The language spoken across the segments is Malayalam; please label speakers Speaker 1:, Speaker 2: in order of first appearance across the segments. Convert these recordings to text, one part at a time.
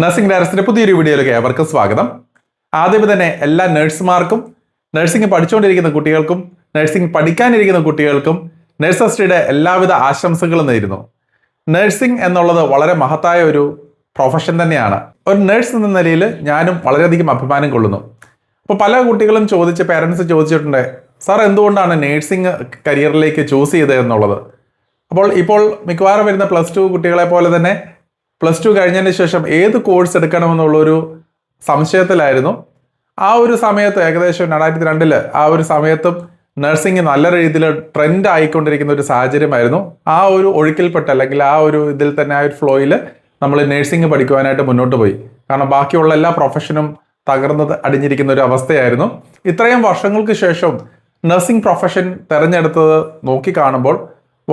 Speaker 1: നഴ്സിംഗ് ഡയറക്ടറിന്റെ പുതിയൊരു വീഡിയോയിലേക്ക് ഏവർക്കും സ്വാഗതം. ആദ്യമേ തന്നെ എല്ലാ നഴ്സുമാർക്കും, നഴ്സിംഗ് പഠിച്ചുകൊണ്ടിരിക്കുന്ന കുട്ടികൾക്കും, നഴ്സിംഗ് പഠിക്കാനിരിക്കുന്ന കുട്ടികൾക്കും നഴ്സസ്റ്റിയുടെ എല്ലാവിധ ആശംസകളും നേരുന്നു. നഴ്സിംഗ് എന്നുള്ളത് വളരെ മഹത്തായ ഒരു പ്രൊഫഷൻ തന്നെയാണ്. ഒരു നഴ്സ് എന്ന നിലയിൽ ഞാനും വളരെയധികം അഭിമാനം കൊള്ളുന്നു. അപ്പോൾ പല കുട്ടികളും പേരൻസ് ചോദിച്ചിട്ടുണ്ട്, സാർ എന്തുകൊണ്ടാണ് നഴ്സിംഗ് കരിയറിലേക്ക് ചൂസ് ചെയ്തത് എന്നുള്ളത്. ഇപ്പോൾ മിക്കവാറും വരുന്ന +2 കുട്ടികളെ പോലെ തന്നെ +2 കഴിഞ്ഞതിന് ശേഷം ഏത് കോഴ്സ് എടുക്കണമെന്നുള്ളൊരു സംശയത്തിലായിരുന്നു. ആ ഒരു സമയത്ത് ഏകദേശം 2002 ആ ഒരു സമയത്തും നഴ്സിംഗ് നല്ല രീതിയിൽ ട്രെൻഡ് ആയിക്കൊണ്ടിരിക്കുന്ന ഒരു സാഹചര്യമായിരുന്നു. ആ ഒരു ഒഴുക്കിൽപ്പെട്ട അല്ലെങ്കിൽ ആ ഒരു ഇതിൽ തന്നെ ആ ഒരു ഫ്ലോയിൽ നമ്മൾ നഴ്സിംഗ് പഠിക്കുവാനായിട്ട് മുന്നോട്ട് പോയി. കാരണം ബാക്കിയുള്ള എല്ലാ പ്രൊഫഷനും തകർന്ന് അടിഞ്ഞിരിക്കുന്ന ഒരു അവസ്ഥയായിരുന്നു. ഇത്രയും വർഷങ്ങൾക്ക് ശേഷം നഴ്സിംഗ് പ്രൊഫഷൻ തിരഞ്ഞെടുത്തത് നോക്കിക്കാണുമ്പോൾ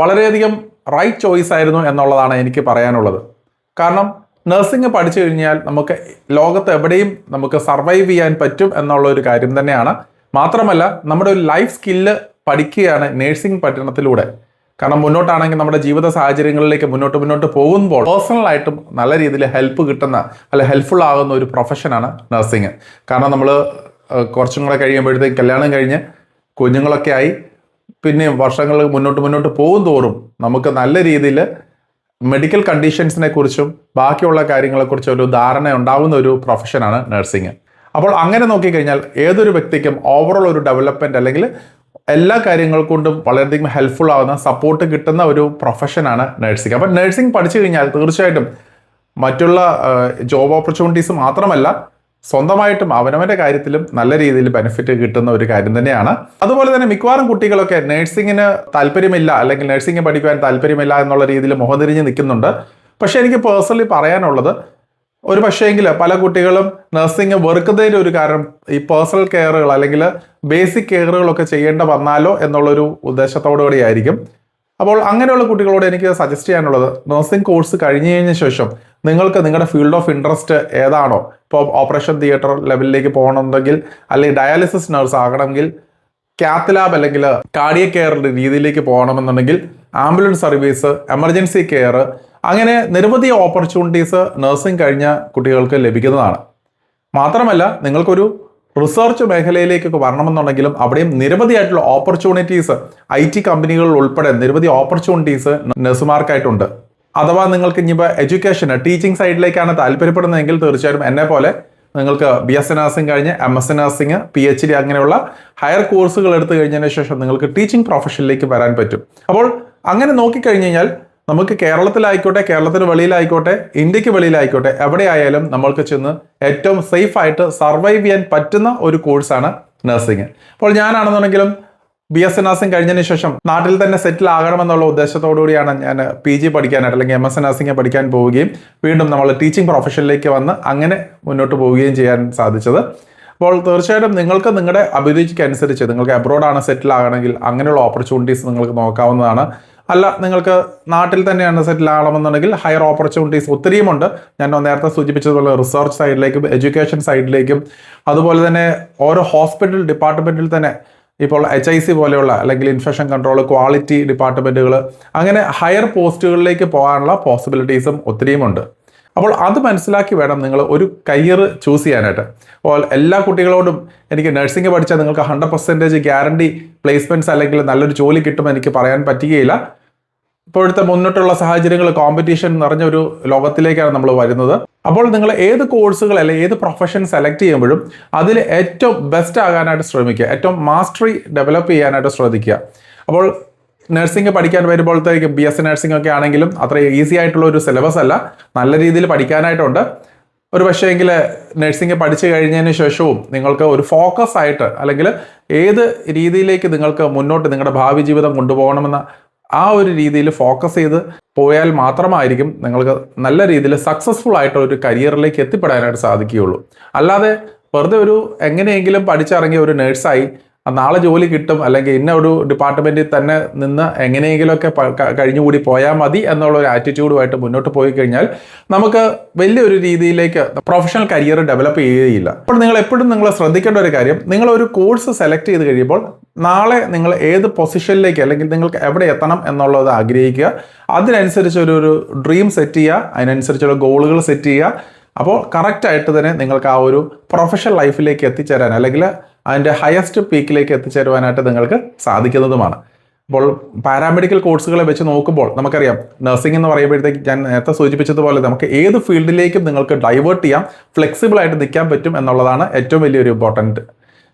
Speaker 1: വളരെയധികം റൈറ്റ് ചോയ്സ് ആയിരുന്നു എന്നുള്ളതാണ് എനിക്ക് പറയാനുള്ളത്. കാരണം നഴ്സിംഗ് പഠിച്ചു കഴിഞ്ഞാൽ നമുക്ക് ലോകത്ത് എവിടെയും നമുക്ക് സർവൈവ് ചെയ്യാൻ പറ്റും എന്നുള്ള ഒരു കാര്യം തന്നെയാണ്. മാത്രമല്ല നമ്മുടെ ഒരു ലൈഫ് സ്കില്ല് പഠിക്കുകയാണ് നഴ്സിംഗ് പഠനത്തിലൂടെ. കാരണം മുന്നോട്ടാണെങ്കിൽ നമ്മുടെ ജീവിത സാഹചര്യങ്ങളിലേക്ക് മുന്നോട്ട് പോകുമ്പോൾ പേഴ്സണലായിട്ടും നല്ല രീതിയിൽ ഹെൽപ്പ് കിട്ടുന്ന ഹെൽപ്ഫുൾ ആകുന്ന ഒരു പ്രൊഫഷനാണ് നഴ്സിംഗ്. കാരണം നമ്മൾ കുറച്ചും കൂടെ കഴിയുമ്പോഴത്തേക്ക് കല്യാണം കഴിഞ്ഞ് കുഞ്ഞുങ്ങളൊക്കെ ആയി പിന്നെ വർഷങ്ങൾ മുന്നോട്ട് പോകും തോറും നമുക്ക് നല്ല രീതിയിൽ മെഡിക്കൽ കണ്ടീഷൻസിനെ കുറിച്ചും ബാക്കിയുള്ള കാര്യങ്ങളെക്കുറിച്ചും ഒരു ധാരണ ഉണ്ടാകുന്ന ഒരു പ്രൊഫഷനാണ് നഴ്സിംഗ്. അപ്പോൾ അങ്ങനെ നോക്കിക്കഴിഞ്ഞാൽ ഏതൊരു വ്യക്തിക്കും ഓവറോൾ ഒരു ഡെവലപ്മെൻറ്റ് അല്ലെങ്കിൽ എല്ലാ കാര്യങ്ങൾ കൊണ്ടും വളരെയധികം ഹെൽപ്ഫുൾ ആവുന്ന സപ്പോർട്ട് കിട്ടുന്ന ഒരു പ്രൊഫഷനാണ് നഴ്സിംഗ്. അപ്പോൾ നഴ്സിംഗ് പഠിച്ചു കഴിഞ്ഞാൽ തീർച്ചയായിട്ടും മറ്റുള്ള ജോബ് ഓപ്പർച്യൂണിറ്റീസ് മാത്രമല്ല സ്വന്തമായിട്ടും അവനവൻ്റെ കാര്യത്തിലും നല്ല രീതിയിൽ ബെനിഫിറ്റ് കിട്ടുന്ന ഒരു കാര്യം തന്നെയാണ്. അതുപോലെ തന്നെ മിക്കവാറും കുട്ടികളൊക്കെ നഴ്സിങ്ങിന് താല്പര്യമില്ല അല്ലെങ്കിൽ നഴ്സിംഗ് പഠിക്കുവാൻ താല്പര്യമില്ല എന്നുള്ള രീതിയിൽ മുഖംതിരിഞ്ഞ് നിൽക്കുന്നുണ്ട്. പക്ഷേ എനിക്ക് പേഴ്സണലി പറയാനുള്ളത്, ഒരു പക്ഷേങ്കിൽ പല കുട്ടികളും നഴ്സിംഗ് വെറുക്കുന്നതിൻ്റെ ഒരു കാരണം ഈ പേഴ്സണൽ കെയറുകൾ അല്ലെങ്കിൽ ബേസിക് കെയറുകളൊക്കെ ചെയ്യേണ്ട വന്നാലോ എന്നുള്ളൊരു ഉദ്ദേശത്തോടു കൂടിയായിരിക്കും. അപ്പോൾ അങ്ങനെയുള്ള കുട്ടികളോട് എനിക്ക് സജസ്റ്റ് ചെയ്യാനുള്ളത്, നഴ്സിംഗ് കോഴ്സ് കഴിഞ്ഞ ശേഷം നിങ്ങൾക്ക് നിങ്ങളുടെ ഫീൽഡ് ഓഫ് ഇൻട്രസ്റ്റ് ഏതാണോ, ഇപ്പോൾ ഓപ്പറേഷൻ തിയേറ്റർ ലെവലിലേക്ക് പോകണമെന്നുണ്ടെങ്കിൽ അല്ലെങ്കിൽ ഡയാലിസിസ് നഴ്സ് ആകണമെങ്കിൽ, കാത്ത് ലാബ് അല്ലെങ്കിൽ കാർഡിയക് കെയർ രീതിയിലേക്ക് പോകണമെന്നുണ്ടെങ്കിൽ ആംബുലൻസ് സർവീസ്, എമർജൻസി കെയർ, അങ്ങനെ നിരവധി ഓപ്പർച്യൂണിറ്റീസ് നഴ്സിംഗ് കഴിഞ്ഞ കുട്ടികൾക്ക് ലഭിക്കുന്നതാണ്. മാത്രമല്ല നിങ്ങൾക്കൊരു റിസർച്ച് മേഖലയിലേക്കൊക്കെ വരണമെന്നുണ്ടെങ്കിലും അവിടെയും നിരവധിയായിട്ടുള്ള ഓപ്പർച്യൂണിറ്റീസ് IT കമ്പനികളിൽ ഉൾപ്പെടെ നിരവധി ഓപ്പർച്യൂണിറ്റീസ് നഴ്സുമാർക്കായിട്ടുണ്ട്. അഥവാ നിങ്ങൾക്ക് ഇനിയിപ്പോൾ എഡ്യൂക്കേഷൻ ടീച്ചിങ് സൈഡിലേക്കാണ് താല്പര്യപ്പെടുന്നതെങ്കിൽ തീർച്ചയായും എന്നെ പോലെ നിങ്ങൾക്ക് BSc നഴ്സിംഗ് കഴിഞ്ഞ് MSc നഴ്സിംഗ് PhD അങ്ങനെയുള്ള ഹയർ കോഴ്സുകൾ എടുത്തു കഴിഞ്ഞതിന് ശേഷം നിങ്ങൾക്ക് ടീച്ചിങ് പ്രൊഫഷനിലേക്ക് വരാൻ പറ്റും. അപ്പോൾ അങ്ങനെ നോക്കിക്കഴിഞ്ഞ് കഴിഞ്ഞാൽ നമുക്ക് കേരളത്തിലായിക്കോട്ടെ, കേരളത്തിന് വെളിയിലായിക്കോട്ടെ, ഇന്ത്യക്ക് വെളിയിലായിക്കോട്ടെ, എവിടെയായാലും നമ്മൾക്ക് ചെന്ന് ഏറ്റവും സേഫ് ആയിട്ട് സർവൈവ് ചെയ്യാൻ പറ്റുന്ന ഒരു കോഴ്സാണ് നഴ്സിംഗ്. അപ്പോൾ ഞാനാണെന്നുണ്ടെങ്കിലും BSc നഴ്സിംഗ് കഴിഞ്ഞതിന് ശേഷം നാട്ടിൽ തന്നെ സെറ്റിൽ ആകണമെന്നുള്ള ഉദ്ദേശത്തോടു കൂടിയാണ് ഞാൻ PG പഠിക്കാനായിട്ട് അല്ലെങ്കിൽ MSc നഴ്സിംഗ് പഠിക്കാൻ പോവുകയും വീണ്ടും നമ്മൾ ടീച്ചിങ് പ്രൊഫഷനിലേക്ക് വന്ന് അങ്ങനെ മുന്നോട്ട് പോവുകയും ചെയ്യാൻ സാധിച്ചത്. അപ്പോൾ തീർച്ചയായിട്ടും നിങ്ങൾക്ക് നിങ്ങളുടെ അഭിരുചിക്ക് അനുസരിച്ച് നിങ്ങൾക്ക് അബ്രോഡാണ് സെറ്റിൽ ആകണമെങ്കിൽ അങ്ങനെയുള്ള ഓപ്പർച്യൂണിറ്റീസ് നിങ്ങൾക്ക് നോക്കാവുന്നതാണ്. അല്ല നിങ്ങൾക്ക് നാട്ടിൽ തന്നെയാണ് സെറ്റിൽ ആകണമെന്നുണ്ടെങ്കിൽ ഹയർ ഓപ്പർച്യൂണിറ്റീസ് ഒത്തിരിയുമുണ്ട്. ഞാൻ നേരത്തെ സൂചിപ്പിച്ചതുപോലെ റിസർച്ച് സൈഡിലേക്കും എഡ്യൂക്കേഷൻ സൈഡിലേക്കും അതുപോലെ തന്നെ ഓരോ ഹോസ്പിറ്റൽ ഡിപ്പാർട്ട്മെൻറ്റിൽ തന്നെ ഇപ്പോൾ HIC പോലെയുള്ള അല്ലെങ്കിൽ ഇൻഫെക്ഷൻ കൺട്രോൾ, ക്വാളിറ്റി ഡിപ്പാർട്ട്മെൻറ്റുകൾ, അങ്ങനെ ഹയർ പോസ്റ്റുകളിലേക്ക് പോകാനുള്ള പോസിബിലിറ്റീസും ഒത്തിരിയുമുണ്ട്. അപ്പോൾ അത് മനസ്സിലാക്കി വേണം നിങ്ങൾ ഒരു കരിയർ ചൂസ് ചെയ്യാനായിട്ട്. അപ്പോൾ എല്ലാ കുട്ടികളോടും എനിക്ക് നഴ്സിംഗ് പഠിച്ചാൽ നിങ്ങൾക്ക് 100% ഗ്യാരണ്ടി പ്ലേസ്മെൻറ്റ്സ് അല്ലെങ്കിൽ നല്ലൊരു ജോലി കിട്ടുമെന്ന് എനിക്ക് പറയാൻ പറ്റുകയില്ല. ഇപ്പോഴത്തെ മുന്നോട്ടുള്ള സാഹചര്യങ്ങൾ കോമ്പറ്റീഷൻ നിറഞ്ഞൊരു ലോകത്തിലേക്കാണ് നമ്മൾ വരുന്നത്. അപ്പോൾ നിങ്ങൾ ഏത് കോഴ്സുകൾ അല്ലെങ്കിൽ ഏത് പ്രൊഫഷൻ സെലക്ട് ചെയ്യുമ്പോഴും അതിൽ ഏറ്റവും ബെസ്റ്റ് ആകാനായിട്ട് ശ്രമിക്കുക, ഏറ്റവും മാസ്റ്ററി ഡെവലപ്പ് ചെയ്യാനായിട്ട് ശ്രദ്ധിക്കുക. അപ്പോൾ നഴ്സിംഗ് പഠിക്കാൻ വരുമ്പോഴത്തേക്കും BSc നഴ്സിംഗ് ഒക്കെ ആണെങ്കിലും അത്ര ഈസി ആയിട്ടുള്ള ഒരു സിലബസ് അല്ല, നല്ല രീതിയിൽ പഠിക്കാനായിട്ടുണ്ട്. ഒരു പക്ഷേങ്കിൽ നഴ്സിംഗ് പഠിച്ചു കഴിഞ്ഞതിന് ശേഷവും നിങ്ങൾക്ക് ഒരു ഫോക്കസ് ആയിട്ട് അല്ലെങ്കിൽ ഏത് രീതിയിലേക്ക് നിങ്ങൾക്ക് മുന്നോട്ട് നിങ്ങളുടെ ഭാവി ജീവിതം കൊണ്ടുപോകണമെന്ന ആ ഒരു രീതിയിൽ ഫോക്കസ് ചെയ്ത് പോയാൽ മാത്രമായിരിക്കും നിങ്ങൾക്ക് നല്ല രീതിയിൽ സക്സസ്ഫുൾ ആയിട്ട് ഒരു കരിയറിലേക്ക് എത്തിപ്പെടാനായിട്ട് സാധിക്കുകയുള്ളൂ. അല്ലാതെ വെറുതെ ഒരു എങ്ങനെയെങ്കിലും പഠിച്ചിറങ്ങിയ ഒരു നേഴ്സായി നാളെ ജോലി കിട്ടും അല്ലെങ്കിൽ ഇന്ന ഒരു ഡിപ്പാർട്ട്മെൻറ്റിൽ തന്നെ നിന്ന് എങ്ങനെയെങ്കിലുമൊക്കെ കഴിഞ്ഞുകൂടി പോയാൽ മതി എന്നുള്ള ഒരു ആറ്റിറ്റ്യൂഡുമായിട്ട് മുന്നോട്ട് പോയി കഴിഞ്ഞാൽ നമുക്ക് വലിയൊരു രീതിയിലേക്ക് പ്രൊഫഷണൽ കരിയർ ഡെവലപ്പ് ചെയ്യുകയില്ല. അപ്പോൾ നിങ്ങൾ എപ്പോഴും ശ്രദ്ധിക്കേണ്ട ഒരു കാര്യം, നിങ്ങളൊരു കോഴ്സ് സെലക്ട് ചെയ്ത് കഴിയുമ്പോൾ നാളെ നിങ്ങൾ ഏത് പൊസിഷനിലേക്ക് അല്ലെങ്കിൽ നിങ്ങൾക്ക് എവിടെ എത്തണം എന്നുള്ളത് ആഗ്രഹിക്കുക. അതിനനുസരിച്ച് ഒരു ഡ്രീം സെറ്റ് ചെയ്യുക, അതിനനുസരിച്ചുള്ള ഗോളുകൾ സെറ്റ് ചെയ്യുക. അപ്പോൾ കറക്റ്റായിട്ട് തന്നെ നിങ്ങൾക്ക് ആ ഒരു പ്രൊഫഷണൽ ലൈഫിലേക്ക് എത്തിച്ചേരാൻ അല്ലെങ്കിൽ അതിൻ്റെ ഹയസ്റ്റ് പീക്കിലേക്ക് എത്തിച്ചേരുവാനായിട്ട് നിങ്ങൾക്ക് സാധിക്കുന്നതുമാണ്. അപ്പോൾ പാരാമെഡിക്കൽ കോഴ്സുകളെ വെച്ച് നോക്കുമ്പോൾ നമുക്കറിയാം നഴ്സിംഗ് എന്ന് പറയുമ്പോഴത്തേക്ക് ഞാൻ നേരത്തെ സൂചിപ്പിച്ചതുപോലെ നമുക്ക് ഏത് ഫീൽഡിലേക്കും നിങ്ങൾക്ക് ഡൈവേർട്ട് ചെയ്യാം, ഫ്ലെക്സിബിൾ ആയിട്ട് നിൽക്കാൻ പറ്റും എന്നുള്ളതാണ് ഏറ്റവും വലിയൊരു ഇമ്പോർട്ടൻറ്റ്.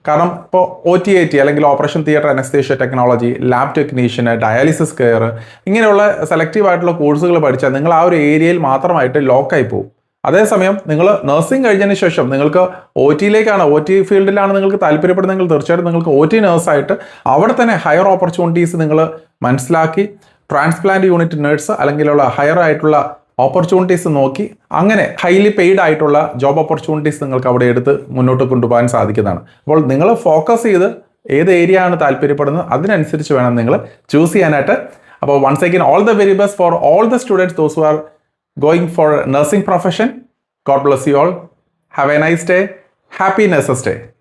Speaker 1: കാരണം ഇപ്പോൾ OT അല്ലെങ്കിൽ operation theatre anaesthesia technology, lab technician, dialysis care ഇങ്ങനെയുള്ള സെലക്റ്റീവ് ആയിട്ടുള്ള കോഴ്സുകൾ പഠിച്ചാൽ നിങ്ങൾ ആ ഒരു ഏരിയയിൽ മാത്രമായിട്ട് ലോക്കായി പോകും. അതേസമയം നിങ്ങൾ നഴ്സിംഗ് കഴിഞ്ഞതിന് ശേഷം നിങ്ങൾക്ക് OT ഫീൽഡിലാണ് നിങ്ങൾക്ക് താല്പര്യപ്പെടുന്നതെങ്കിൽ തീർച്ചയായിട്ടും നിങ്ങൾക്ക് OT നേഴ്സായിട്ട് അവിടെ തന്നെ ഹയർ ഓപ്പർച്യൂണിറ്റീസ് നിങ്ങൾ മനസ്സിലാക്കി ട്രാൻസ്പ്ലാന്റ് യൂണിറ്റ് നേഴ്സ് അല്ലെങ്കിലുള്ള ഹയർ ആയിട്ടുള്ള ഓപ്പർച്യൂണിറ്റീസ് നോക്കി അങ്ങനെ ഹൈലി പെയ്ഡ് ആയിട്ടുള്ള ജോബ് ഓപ്പർച്യൂണിറ്റീസ് നിങ്ങൾക്ക് അവിടെ എടുത്ത് മുന്നോട്ട് കൊണ്ടുപോകാൻ സാധിക്കുന്നതാണ്. അപ്പോൾ നിങ്ങൾ ഫോക്കസ് ചെയ്ത് ഏത് ഏരിയ ആണ് താല്പര്യപ്പെടുന്നത് അതിനനുസരിച്ച് വേണം നിങ്ങൾ ചൂസ് ചെയ്യാനായിട്ട്. അപ്പോൾ once again all the very best for all the students those who are going for nursing profession. God bless you all. Have a nice day. Happy Nurses Day.